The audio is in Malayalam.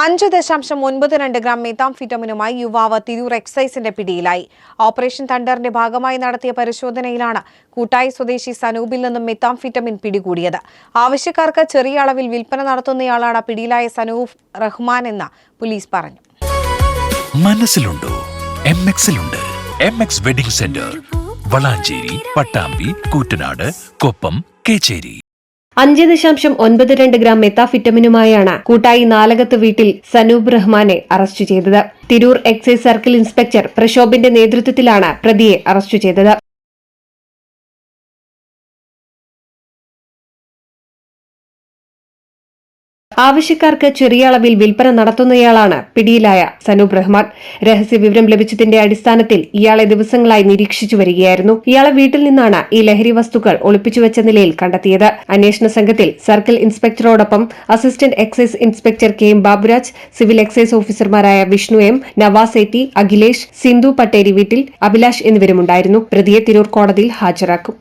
5.92 ഗ്രാം മെത്താംഫെറ്റമിനുമായി യുവാവ് തിരൂർ എക്സൈസിന്റെ പിടിയിലായി. ഓപ്പറേഷൻ തണ്ടറിന്റെ ഭാഗമായി നടത്തിയ പരിശോധനയിലാണ് കൂട്ടായി സ്വദേശി സനൂപിൽ നിന്നും മെത്താംഫെറ്റമിൻ പിടികൂടിയത്. ആവശ്യക്കാർക്ക് ചെറിയ അളവിൽ വിൽപ്പന നടത്തുന്നയാളാണ് പിടിയിലായ സനൂഫ് റഹ്മാൻ എന്ന് പോലീസ് പറഞ്ഞു. മനസ്സിലുണ്ടോ? MXലുണ്ട്. MX wedding centre, Valanchery, Pattambi, Koottanad, Koppam, Kechery. 5.92 gram മെത്താംഫെറ്റമിനുമായാണ് കൂട്ടായി നാലകത്ത് വീട്ടിൽ സനൂബ് റഹ്മാനെ അറസ്റ്റ് ചെയ്തത്. തിരൂർ എക്സൈസ് സർക്കിൾ ഇൻസ്പെക്ടർ പ്രശോഭിന്റെ നേതൃത്വത്തിലാണ് പ്രതിയെ അറസ്റ്റ് ചെയ്തത്. ആവശ്യക്കാർക്ക് ചെറിയ അളവിൽ വിൽപ്പന നടത്തുന്നയാളാണ് പിടിയിലായ സനൂബ് റഹ്മാൻ. രഹസ്യവിവരം ലഭിച്ചതിന്റെ അടിസ്ഥാനത്തിൽ ഇയാളെ ദിവസങ്ങളായി നിരീക്ഷിച്ചു വരികയായിരുന്നു. ഇയാളെ വീട്ടിൽ നിന്നാണ് ഈ ലഹരി വസ്തുക്കൾ ഒളിപ്പിച്ചുവെച്ച നിലയിൽ കണ്ടെത്തിയത്. അന്വേഷണ സംഘത്തിൽ സർക്കിൾ ഇൻസ്പെക്ടറോടൊപ്പം assistant excise inspector KM Baburaj, civil excise ഓഫീസർമാരായ വിഷ്ണു M, നവാസ് AT, അഖിലേഷ്, സിന്ധു പട്ടേരി വീട്ടിൽ, അഭിലാഷ് എന്നിവരുമുണ്ടായിരുന്നു. പ്രതിയെ തിരൂർ കോടതിയിൽ ഹാജരാക്കും.